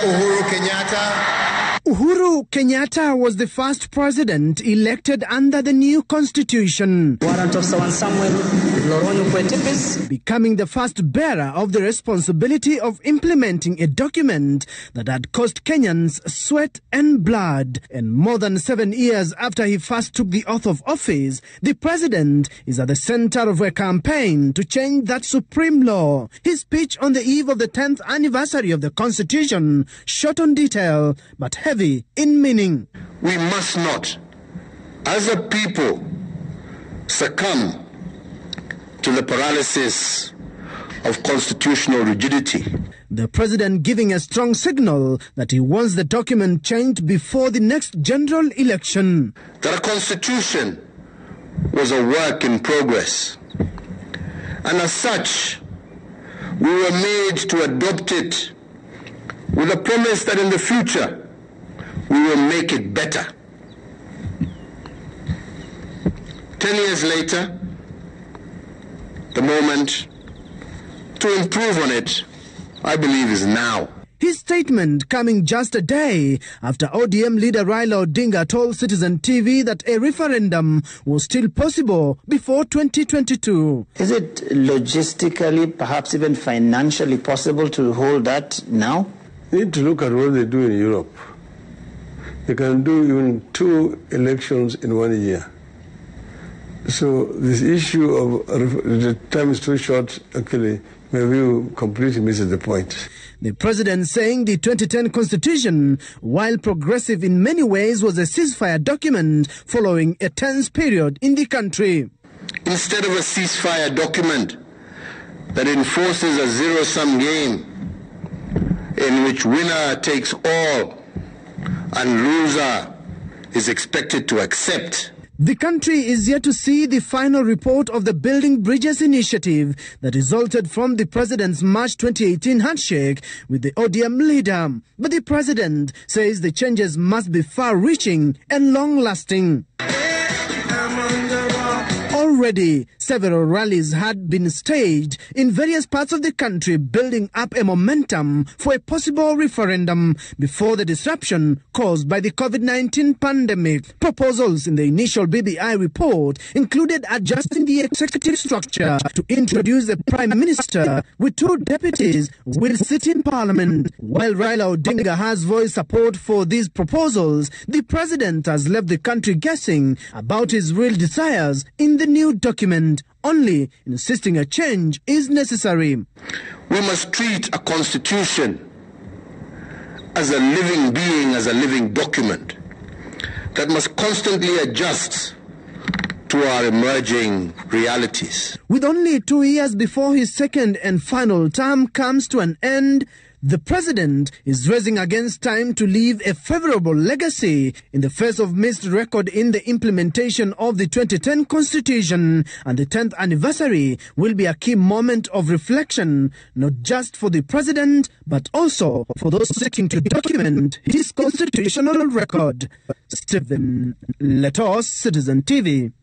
Uhuru Kenyatta. Uhuru Kenyatta was the first president elected under the new constitution, warrant of Sawan Samuel Loronyo Kwetipis, becoming the first bearer of the responsibility of implementing a document that had cost Kenyans sweat and blood. And more than 7 years after he first took the oath of office, the president is at the center of a campaign to change that supreme law. His speech on the eve of the 10th anniversary of the constitution, short on detail but heavy in meaning. We must not, as a people, succumb to the paralysis of constitutional rigidity. The president giving a strong signal that he wants the document changed before the next general election. That a constitution was a work in progress, and as such, we were made to adopt it with a promise that in the future, we will make it better. 10 years later, the moment to improve on it, I believe, is now. His statement coming just a day after ODM leader Raila Odinga told Citizen TV that a referendum was still possible before 2022. is it logistically, perhaps even financially possible to hold that now? You need to look at what they do in Europe. They can do even 2 elections in 1 year. So this issue of the time is too short, actually, maybe completely misses the point. The president saying the 2010 constitution, while progressive in many ways, was a ceasefire document following a tense period in the country. Instead of a ceasefire document that enforces a zero-sum game in which winner takes all and loser is expected to accept. The country is yet to see the final report of the Building Bridges initiative that resulted from the president's March 2018 handshake with the ODM leader. But the president says the changes must be far-reaching and long-lasting. Already, several rallies had been staged in various parts of the country, building up a momentum for a possible referendum before the disruption caused by the COVID-19 pandemic. Proposals in the initial BBI report included adjusting the executive structure to introduce a prime minister with 2 deputies will sit in parliament. While Raila Odinga has voiced support for these proposals, the president has left the country guessing about his real desires in the new document, only insisting a change is necessary. We must treat a constitution as a living being, as a living document that must constantly adjust to our emerging realities. With only 2 years before his second and final term comes to an end, the president is racing against time to leave a favorable legacy in the face of missed record in the implementation of the 2010 constitution, and the 10th anniversary will be a key moment of reflection, not just for the president, but also for those seeking to document his constitutional record. Stephen Letoo, Citizen TV.